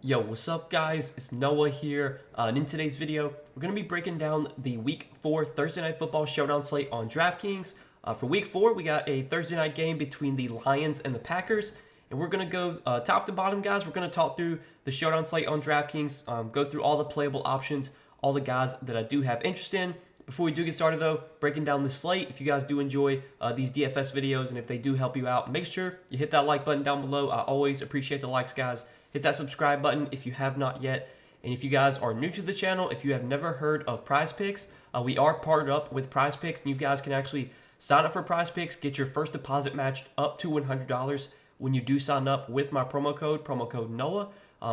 Yo, what's up guys? It's Noah here, and in today's video, we're going to be breaking down the Week 4 Thursday Night Football Showdown slate on Draftkings. For Week 4, we got a Thursday night game between the Lions and the Packers, and we're going to go top to bottom, guys. We're going to talk through the Showdown slate on Draftkings, go through all the playable options, all the guys that I do have interest in. Before we do get started though, breaking down the slate, if you guys do enjoy these DFS videos and if they do help you out, make sure you hit that like button down below. I always appreciate the likes, guys. Hit that subscribe button if you have not yet. And if you guys are new to the channel, if you have never heard of Prize Picks, we are partnered up with Prize Picks, and you guys can actually sign up for Prize Picks, get your first deposit matched up to $100 when you do sign up with my promo code Noah.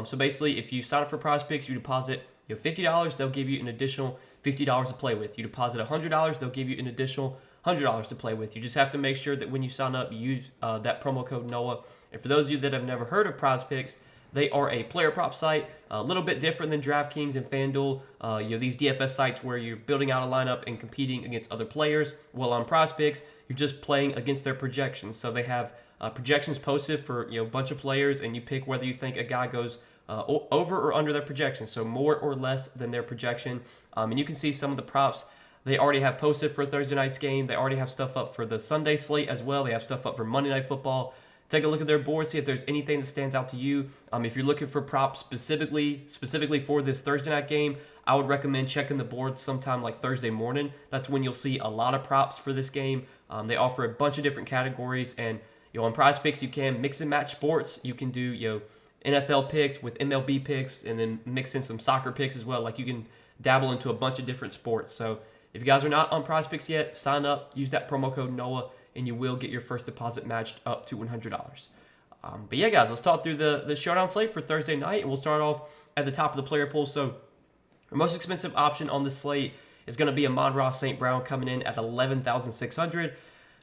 So basically, if you sign up for Prize Picks, you deposit $50, they'll give you an additional $50 to play with. You deposit $100, they'll give you an additional $100 to play with. You just have to make sure that when you sign up, you use that promo code Noah. And for those of you that have never heard of Prize Picks, they are a player prop site, a little bit different than DraftKings and FanDuel. These DFS sites where you're building out a lineup and competing against other players. Well, on Prize Picks, you're just playing against their projections. So they have projections posted for a bunch of players, and you pick whether you think a guy goes over or under their projection, so more or less than their projection. And you can see some of the props they already have posted for Thursday night's game. They already have stuff up for the Sunday slate as well. They have stuff up for Monday Night Football. Take a look at their board, see if there's anything that stands out to you. If you're looking for props specifically for this Thursday night game, I would recommend checking the board sometime like Thursday morning. That's when you'll see a lot of props for this game. They offer a bunch of different categories, and on Prize Picks you can mix and match sports. You can do NFL picks with MLB picks, and then mix in some soccer picks as well. Like, you can dabble into a bunch of different sports. So if you guys are not on Prize Picks yet, sign up, use that promo code Noah, and you will get your first deposit matched up to $100. But yeah, guys, let's talk through the Showdown slate for Thursday night, and we'll start off at the top of the player pool. So our most expensive option on the slate is going to be Amon-Ra St. Brown, coming in at $11,600.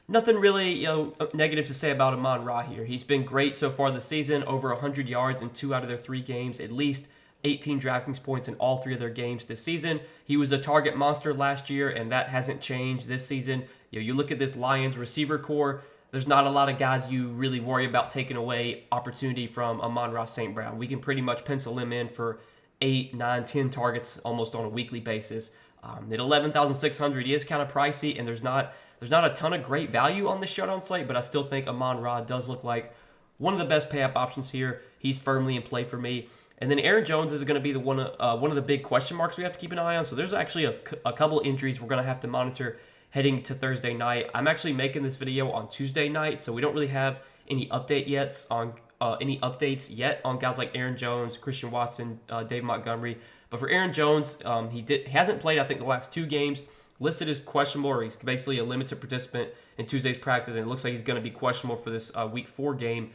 Nothing really negative to say about Amon-Ra here. He's been great so far this season, over 100 yards in 2 out of their 3 games, at least 18 DraftKings points in all 3 of their games this season. He was a target monster last year, and that hasn't changed this season. You look at this Lions receiver core, there's not a lot of guys you really worry about taking away opportunity from Amon-Ra St. Brown. We can pretty much pencil him in for 8, 9, 10 targets almost on a weekly basis. At $11,600, he is kind of pricey, and there's not a ton of great value on this Showdown slate, but I still think Amon-Ra does look like one of the best pay-up options here. He's firmly in play for me. And then Aaron Jones is going to be one of the big question marks we have to keep an eye on. So there's actually a couple injuries we're going to have to monitor heading to Thursday night. I'm actually making this video on Tuesday night, so we don't really have any updates yet on guys like Aaron Jones, Christian Watson, Dave Montgomery. But for Aaron Jones, he hasn't played, I think, the last 2 games. Listed as questionable, or he's basically a limited participant in Tuesday's practice, and it looks like he's going to be questionable for this Week 4 game.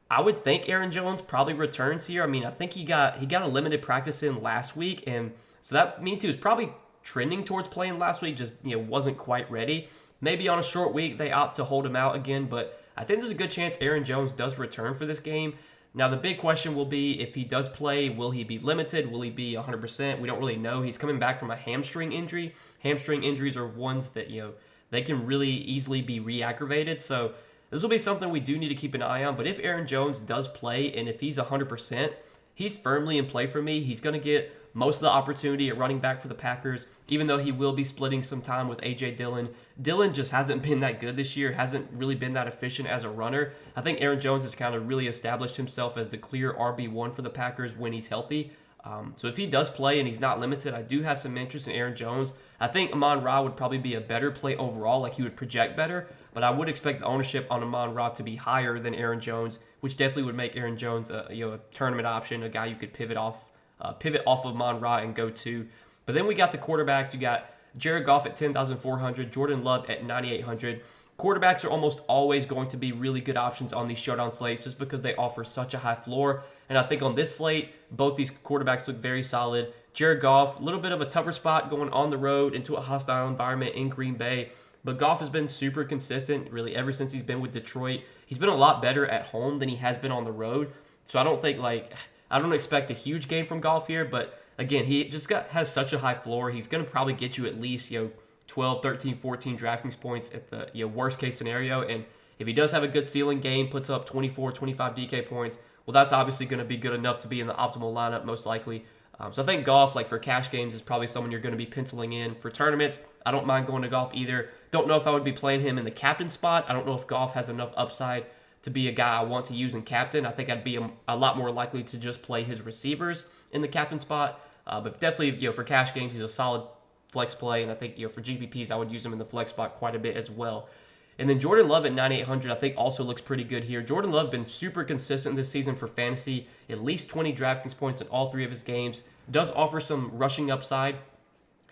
I would think Aaron Jones probably returns here. I mean, I think he got a limited practice in last week, and so that means he was probably trending towards playing last week, just wasn't quite ready. Maybe on a short week they opt to hold him out again, but I think there's a good chance Aaron Jones does return for this game. Now, the big question will be, if he does play, will he be limited? Will he be 100%? We don't really know. He's coming back from a hamstring injury. Hamstring injuries are ones that, they can really easily be re-aggravated. So this will be something we do need to keep an eye on. But if Aaron Jones does play, and if he's 100%, he's firmly in play for me. He's going to get most of the opportunity at running back for the Packers, even though he will be splitting some time with A.J. Dillon. Dillon just hasn't been that good this year, hasn't really been that efficient as a runner. I think Aaron Jones has kind of really established himself as the clear RB1 for the Packers when he's healthy. So if he does play and he's not limited, I do have some interest in Aaron Jones. I think Amon-Ra would probably be a better play overall, like he would project better, but I would expect the ownership on Amon-Ra to be higher than Aaron Jones, which definitely would make Aaron Jones a tournament option, a guy you could pivot off of Amon-Ra and go to. But then we got the quarterbacks. You got Jared Goff at $10,400, Jordan Love at $9,800. Quarterbacks are almost always going to be really good options on these Showdown slates just because they offer such a high floor. And I think on this slate, both these quarterbacks look very solid. Jared Goff, a little bit of a tougher spot going on the road into a hostile environment in Green Bay. But Goff has been super consistent really ever since he's been with Detroit. He's been a lot better at home than he has been on the road. So I don't expect a huge game from Goff here, but again, he just has such a high floor. He's going to probably get you at least 12, 13, 14 DraftKings points at the worst case scenario. And if he does have a good ceiling game, puts up 24, 25 DK points, well, that's obviously going to be good enough to be in the optimal lineup most likely. So I think Goff, like for cash games, is probably someone you're going to be penciling in. For tournaments, I don't mind going to Goff either. Don't know if I would be playing him in the captain spot. I don't know if Goff has enough upside to be a guy I want to use in captain. I think I'd be a lot more likely to just play his receivers in the captain spot. But definitely, for cash games, he's a solid flex play, and I think for GPPs, I would use him in the flex spot quite a bit as well. And then Jordan Love at 9,800, I think also looks pretty good here. Jordan Love been super consistent this season for fantasy, at least 20 DraftKings points in all 3 of his games. Does offer some rushing upside,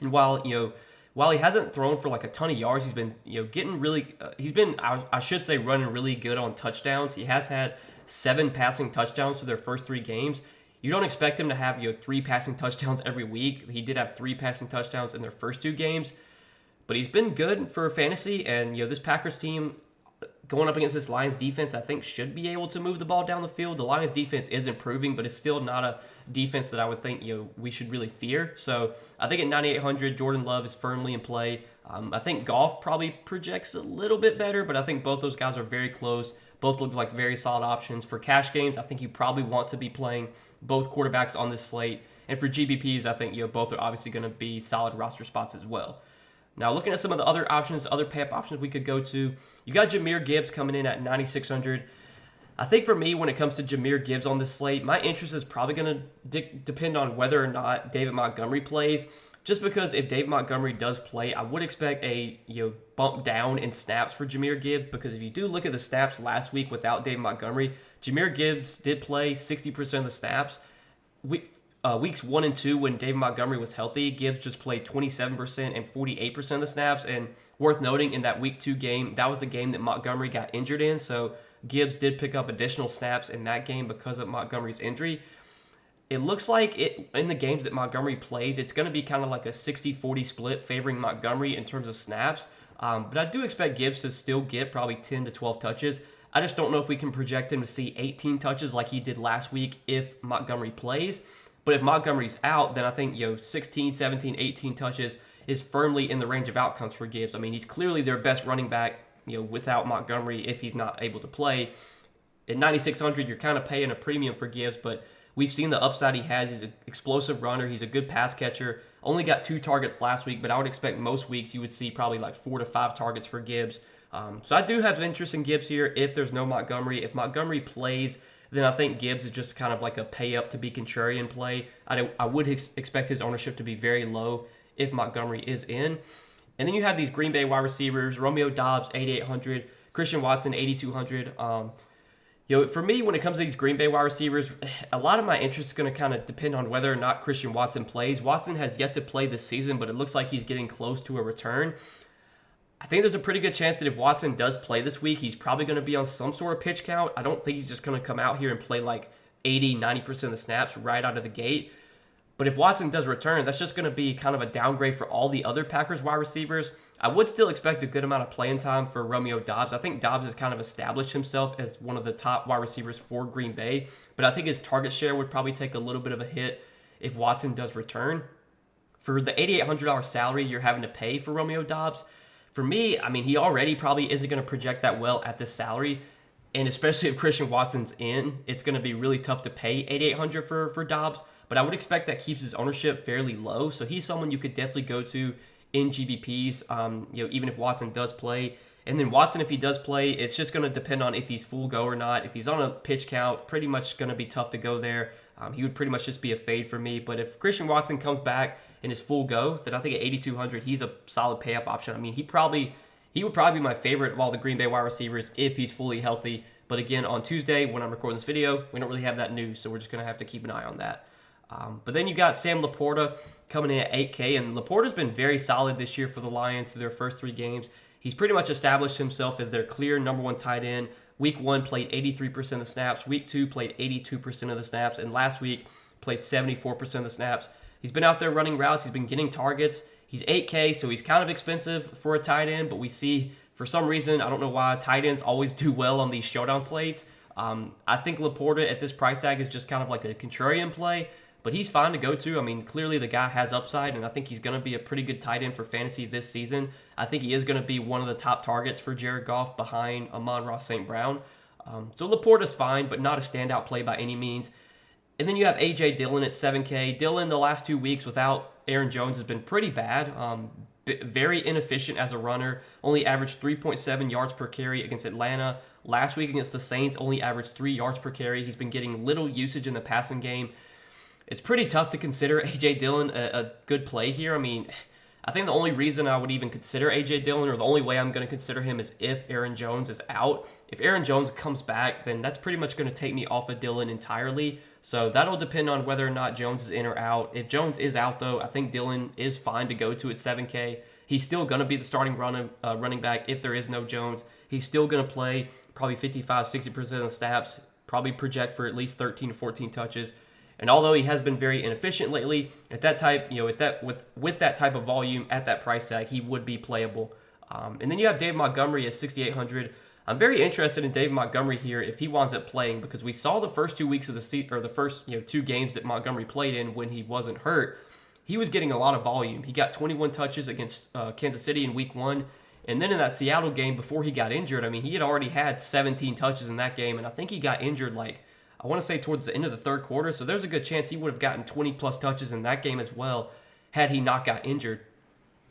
and while he hasn't thrown for like a ton of yards, he's been getting really. He's been I should say running really good on touchdowns. He has had 7 passing touchdowns for their first 3 games. You don't expect him to have 3 passing touchdowns every week. He did have 3 passing touchdowns in their first 2 games. But he's been good for fantasy, and this Packers team going up against this Lions defense, I think should be able to move the ball down the field. The Lions defense is improving, but it's still not a defense that I would think we should really fear. So I think at 9,800, Jordan Love is firmly in play. I think Goff probably projects a little bit better, but I think both those guys are very close. Both look like very solid options for cash games. I think you probably want to be playing both quarterbacks on this slate, and for GPPs, I think both are obviously going to be solid roster spots as well. Now, looking at some of the other options, other pay-up options we could go to, you got Jahmyr Gibbs coming in at 9,600. I think for me, when it comes to Jahmyr Gibbs on this slate, my interest is probably going to depend on whether or not David Montgomery plays. Just because if David Montgomery does play, I would expect a bump down in snaps for Jahmyr Gibbs, because if you do look at the snaps last week without David Montgomery, Jahmyr Gibbs did play 60% of the snaps. Weeks 1 and 2, when David Montgomery was healthy, Gibbs just played 27% and 48% of the snaps. And worth noting, in that Week 2 game, that was the game that Montgomery got injured in. So Gibbs did pick up additional snaps in that game because of Montgomery's injury. It looks like in the games that Montgomery plays, it's going to be kind of like a 60-40 split favoring Montgomery in terms of snaps. But I do expect Gibbs to still get probably 10 to 12 touches. I just don't know if we can project him to see 18 touches like he did last week if Montgomery plays. But if Montgomery's out, then I think 16, 17, 18 touches is firmly in the range of outcomes for Gibbs. I mean, he's clearly their best running back, without Montgomery if he's not able to play. At 9,600, you're kind of paying a premium for Gibbs, but we've seen the upside he has. He's an explosive runner. He's a good pass catcher. Only got 2 targets last week, but I would expect most weeks you would see probably like 4 to 5 targets for Gibbs. So I do have interest in Gibbs here if there's no Montgomery. If Montgomery plays, then I think Gibbs is just kind of like a pay-up to be contrarian play. I would expect his ownership to be very low if Montgomery is in. And then you have these Green Bay wide receivers, Romeo Doubs, 8,800, Christian Watson, 8,200. For me, when it comes to these Green Bay wide receivers, a lot of my interest is going to kind of depend on whether or not Christian Watson plays. Watson has yet to play this season, but it looks like he's getting close to a return. I think there's a pretty good chance that if Watson does play this week, he's probably going to be on some sort of pitch count. I don't think he's just going to come out here and play like 80, 90% of the snaps right out of the gate. But if Watson does return, that's just going to be kind of a downgrade for all the other Packers wide receivers. I would still expect a good amount of playing time for Romeo Doubs. I think Doubs has kind of established himself as one of the top wide receivers for Green Bay, but I think his target share would probably take a little bit of a hit if Watson does return. For the $8,800 salary you're having to pay for Romeo Doubs, for me, I mean, he already probably isn't going to project that well at this salary. And especially if Christian Watson's in, it's going to be really tough to pay $8,800 for Doubs. But I would expect that keeps his ownership fairly low. So he's someone you could definitely go to in GBPs, even if Watson does play. And then Watson, if he does play, it's just going to depend on if he's full go or not. If he's on a pitch count, pretty much going to be tough to go there. He would pretty much just be a fade for me. But if Christian Watson comes back and is full go, then I think at 8,200, he's a solid pay-up option. I mean, he would probably be my favorite of all the Green Bay wide receivers if he's fully healthy. But again, on Tuesday, when I'm recording this video, we don't really have that news, so we're just going to have to keep an eye on that. But then you got Sam Laporta coming in at 8K, and Laporta's been very solid this year for the Lions through their first 3 games. He's pretty much established himself as their clear number 1 tight end. Week 1 played 83% of the snaps. Week 2 played 82% of the snaps. And last week played 74% of the snaps. He's been out there running routes. He's been getting targets. He's 8K, so he's kind of expensive for a tight end. But we see, for some reason, I don't know why, tight ends always do well on these showdown slates. I think Laporta at this price tag is just kind of like a contrarian play. But he's fine to go to. I mean, clearly the guy has upside, and I think he's going to be a pretty good tight end for fantasy this season. I think he is going to be one of the top targets for Jared Goff behind Amon-Ra St. Brown. So Laporta's fine, but not a standout play by any means. And then you have A.J. Dillon at 7K. Dillon, the last 2 weeks without Aaron Jones, has been pretty bad. Very inefficient as a runner. Only averaged 3.7 yards per carry against Atlanta. Last week against the Saints, only averaged 3 yards per carry. He's been getting little usage in the passing game. It's pretty tough to consider A.J. Dillon a good play here. I mean, I think the only reason I would even consider A.J. Dillon, or the only way I'm going to consider him, is if Aaron Jones is out. If Aaron Jones comes back, then that's pretty much going to take me off of Dillon entirely. So that'll depend on whether or not Jones is in or out. If Jones is out, though, I think Dillon is fine to go to at 7K. He's still going to be the starting running back if there is no Jones. He's still going to play probably 55-60% of the snaps, probably project for at least 13 to 14 touches. And although he has been very inefficient lately, at that type, with that type of volume at that price tag, he would be playable. And then you have Dave Montgomery at 6,800. I'm very interested in Dave Montgomery here if he winds up playing, because we saw the first 2 weeks of the season, or the first 2 games that Montgomery played in when he wasn't hurt, he was getting a lot of volume. He got 21 touches against Kansas City in Week 1, and then in that Seattle game before he got injured, I mean, he had already had 17 touches in that game, and I think he got injured I want to say towards the end of the third quarter, so there's a good chance he would have gotten 20-plus touches in that game as well had he not got injured.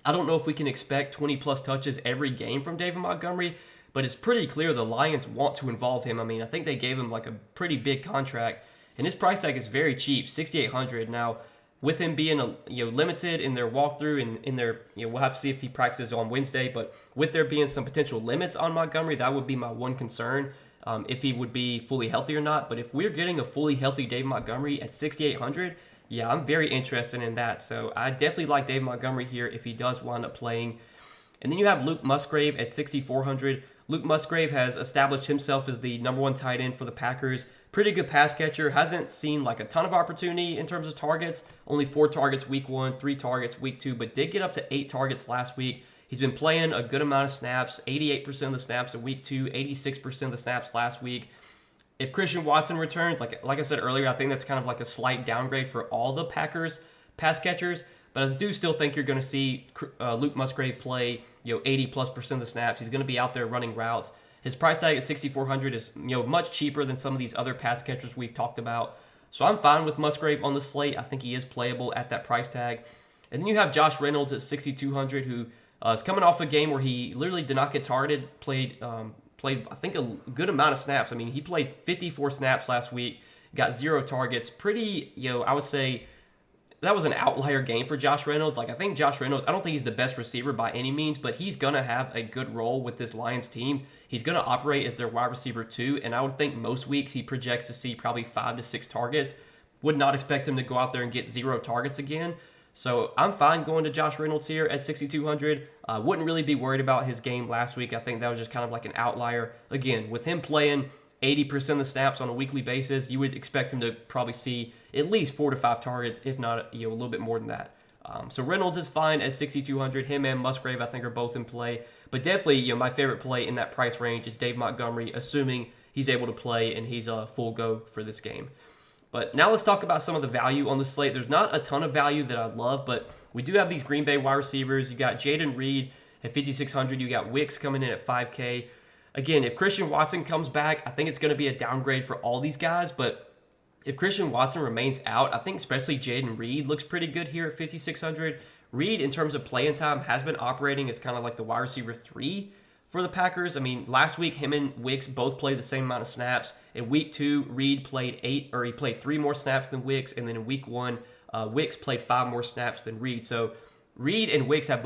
I don't know if we can expect 20-plus touches every game from David Montgomery, but it's pretty clear the Lions want to involve him. I mean, I think they gave him like a pretty big contract, and his price tag is very cheap, $6,800. Now, with him being limited in their walkthrough and in their, we'll have to see if he practices on Wednesday, but with there being some potential limits on Montgomery, that would be my one concern, if he would be fully healthy or not. But if we're getting a fully healthy Dave Montgomery at 6,800, yeah, I'm very interested in that. So I definitely like Dave Montgomery here if he does wind up playing. And then you have Luke Musgrave at 6,400. Luke Musgrave has established himself as the number 1 tight end for the Packers. Pretty good pass catcher. Hasn't seen like a ton of opportunity in terms of targets. Only 4 targets Week 1, 3 targets Week 2, but did get up to 8 targets last week. He's been playing a good amount of snaps, 88% of the snaps in Week 2, 86% of the snaps last week. If Christian Watson returns, like I said earlier, I think that's kind of like a slight downgrade for all the Packers pass catchers. But I do still think you're going to see Luke Musgrave play 80+% of the snaps. He's going to be out there running routes. His price tag at $6,400 is much cheaper than some of these other pass catchers we've talked about. So I'm fine with Musgrave on the slate. I think he is playable at that price tag. And then you have Josh Reynolds at $6,200, who is coming off a game where he literally did not get targeted. Played I think a good amount of snaps. I mean, he played 54 snaps last week, got 0 targets. Pretty, I would say that was an outlier game for Josh Reynolds. I think Josh Reynolds, I don't think he's the best receiver by any means, but he's going to have a good role with this Lions team. He's going to operate as their wide receiver too, and I would think most weeks he projects to see probably 5 to 6 targets. Would not expect him to go out there and get 0 targets again. So I'm fine going to Josh Reynolds here at 6,200. Wouldn't really be worried about his game last week. I think that was just kind of like an outlier. Again, with him playing 80% of the snaps on a weekly basis, you would expect him to probably see at least 4 to 5 targets, if not a little bit more than that. So Reynolds is fine at 6,200. Him and Musgrave, I think, are both in play. But definitely, my favorite play in that price range is Dave Montgomery, assuming he's able to play and he's a full go for this game. But now let's talk about some of the value on the slate. There's not a ton of value that I love, but we do have these Green Bay wide receivers. You got Jaden Reed at 5,600. You got Wicks coming in at 5K. Again, if Christian Watson comes back, I think it's going to be a downgrade for all these guys. But if Christian Watson remains out, I think especially Jaden Reed looks pretty good here at 5,600. Reed, in terms of playing time, has been operating as kind of like the wide receiver 3 for the Packers. I mean, last week, him and Wicks both played the same amount of snaps. In Week 2, Reed played 3 more snaps than Wicks. And then in Week 1, Wicks played 5 more snaps than Reed. So Reed and Wicks have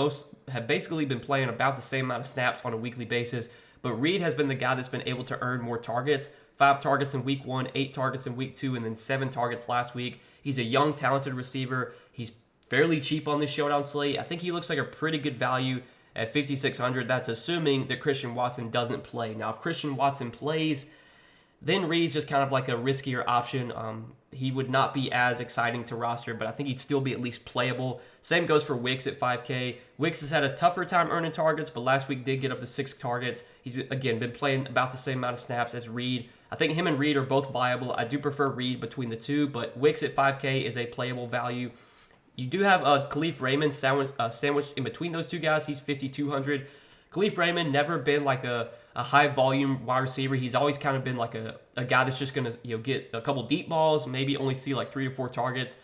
basically been playing about the same amount of snaps on a weekly basis. But Reed has been the guy that's been able to earn more targets. 5 targets in Week 1, 8 targets in Week 2, and then 7 targets last week. He's a young, talented receiver. He's fairly cheap on this Showdown slate. I think he looks like a pretty good value at 5,600. That's assuming that Christian Watson doesn't play. Now, if Christian Watson plays, then Reed's just kind of like a riskier option. He would not be as exciting to roster, but I think he'd still be at least playable. Same goes for Wicks at 5K. Wicks has had a tougher time earning targets, but last week did get up to 6 targets. He's, been playing about the same amount of snaps as Reed. I think him and Reed are both viable. I do prefer Reed between the two, but Wicks at 5K is a playable value. You do have Khalif Raymond sandwiched in between those two guys. He's 5,200. Khalif Raymond never been like a a high volume wide receiver. He's always kind of been like a guy that's just going to get a couple deep balls, maybe only see like 3 to 4 targets.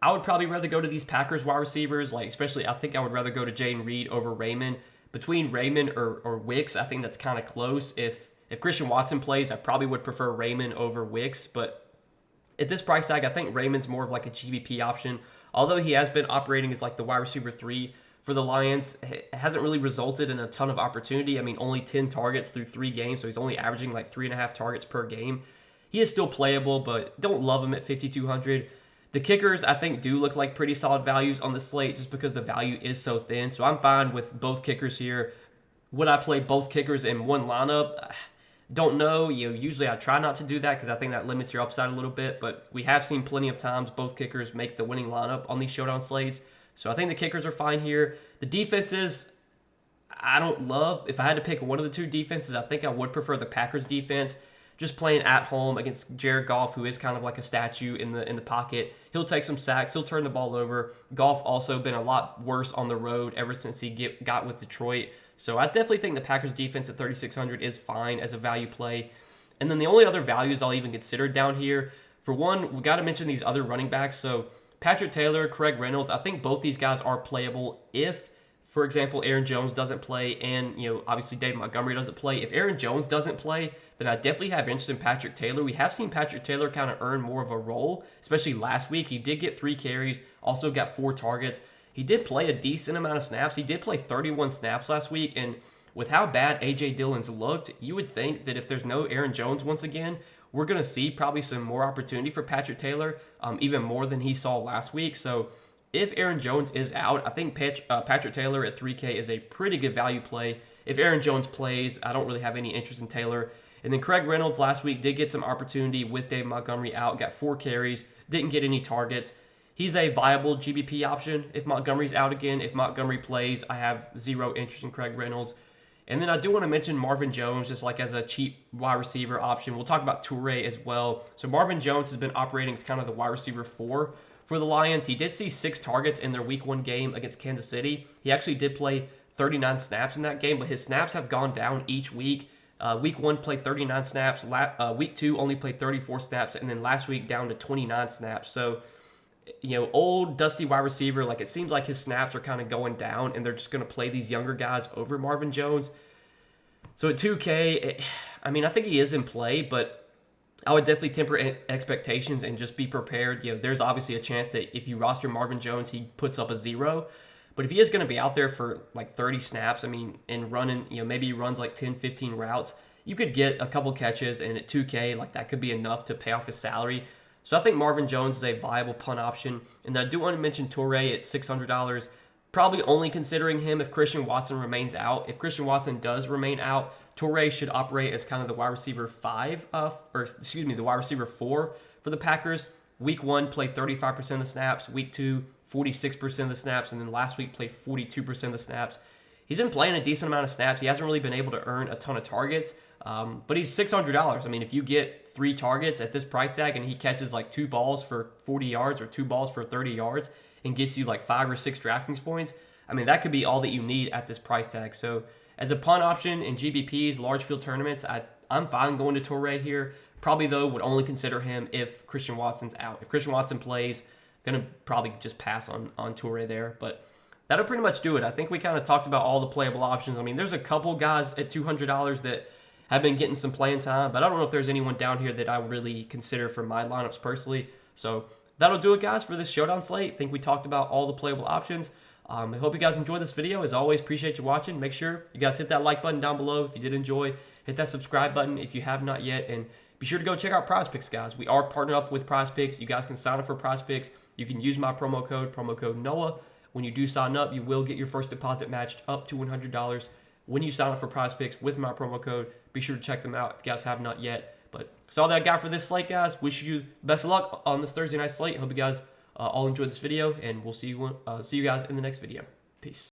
I would probably rather go to these Packers wide receivers, like especially I think I would rather go to Jayden Reed over Raymond. Between Raymond or Wicks, I think that's kind of close. If Christian Watson plays, I probably would prefer Raymond over Wicks, but at this price tag, I think Raymond's more of like a GBP option. Although he has been operating as like the wide receiver 3 for the Lions, it hasn't really resulted in a ton of opportunity. I mean, only 10 targets through 3 games, so he's only averaging like 3.5 targets per game. He is still playable, but don't love him at 5,200. The kickers, I think, do look like pretty solid values on the slate just because the value is so thin. So I'm fine with both kickers here. Would I play both kickers in one lineup? Don't know. Usually I try not to do that because I think that limits your upside a little bit. But we have seen plenty of times both kickers make the winning lineup on these showdown slates. So I think the kickers are fine here. The defenses, I don't love. If I had to pick one of the 2 defenses, I think I would prefer the Packers defense. Just playing at home against Jared Goff, who is kind of like a statue in the pocket. He'll take some sacks. He'll turn the ball over. Goff also been a lot worse on the road ever since he got with Detroit. So I definitely think the Packers defense at 3,600 is fine as a value play. And then the only other values I'll even consider down here, for one, we got to mention these other running backs. So Patrick Taylor, Craig Reynolds, I think both these guys are playable if, for example, Aaron Jones doesn't play and, obviously David Montgomery doesn't play. If Aaron Jones doesn't play, then I definitely have interest in Patrick Taylor. We have seen Patrick Taylor kind of earn more of a role, especially last week. He did get 3 carries, also got 4 targets. He did play a decent amount of snaps. He did play 31 snaps last week, and with how bad A.J. Dillon's looked, you would think that if there's no Aaron Jones once again, we're going to see probably some more opportunity for Patrick Taylor, even more than he saw last week. So if Aaron Jones is out, I think Patrick Taylor at 3K is a pretty good value play. If Aaron Jones plays, I don't really have any interest in Taylor. And then Craig Reynolds last week did get some opportunity with Dave Montgomery out, got 4 carries, didn't get any targets. He's a viable GBP option if Montgomery's out again. If Montgomery plays, I have 0 interest in Craig Reynolds. And then I do want to mention Marvin Jones just like as a cheap wide receiver option. We'll talk about Toure as well. So Marvin Jones has been operating as kind of the wide receiver 4 for the Lions. He did see 6 targets in their week 1 game against Kansas City. He actually did play 39 snaps in that game, but his snaps have gone down each week. Week 1 played 39 snaps. Week 2 only played 34 snaps, and then last week down to 29 snaps. So, old dusty wide receiver, like it seems like his snaps are kind of going down, and they're just going to play these younger guys over Marvin Jones. So at 2K, I think he is in play, but I would definitely temper expectations and just be prepared. There's obviously a chance that if you roster Marvin Jones, he puts up a 0. But if he is going to be out there for like 30 snaps, and running, maybe he runs like 10, 15 routes, you could get a couple catches, and at 2K, like that could be enough to pay off his salary. So I think Marvin Jones is a viable punt option. And I do want to mention Toure at $600. Probably only considering him if Christian Watson remains out. If Christian Watson does remain out, Toure should operate as kind of the wide receiver the wide receiver 4 for the Packers. Week 1 played 35% of the snaps. Week 2, 46% of the snaps, and then last week played 42% of the snaps. He's been playing a decent amount of snaps. He hasn't really been able to earn a ton of targets, but he's $600. If you get 3 targets at this price tag and he catches like 2 balls for 40 yards or 2 balls for 30 yards and gets you like 5 or 6 Draftkings points, that could be all that you need at this price tag. So as a punt option in GBPs, large field tournaments, I'm fine going to Toure here. Probably, though, would only consider him if Christian Watson's out. If Christian Watson plays, going to probably just pass on Toure there. But that'll pretty much do it. I think we kind of talked about all the playable options. There's a couple guys at $200 that have been getting some playing time, but I don't know if there's anyone down here that I would really consider for my lineups personally. So that'll do it, guys, for this showdown slate. I think we talked about all the playable options. I hope you guys enjoyed this video. As always, appreciate you watching. Make sure you guys hit that like button down below if you did enjoy. Hit that subscribe button if you have not yet. And be sure to go check out PrizePicks, guys. We are partnered up with PrizePicks. You guys can sign up for PrizePicks. You can use my promo code NOAH. When you do sign up, you will get your first deposit matched up to $100 when you sign up for PrizePicks with my promo code. Be sure to check them out if you guys have not yet. But that's all that I got for this slate, guys. Wish you best of luck on this Thursday night slate. Hope you guys all enjoyed this video, and we'll see you guys in the next video. Peace.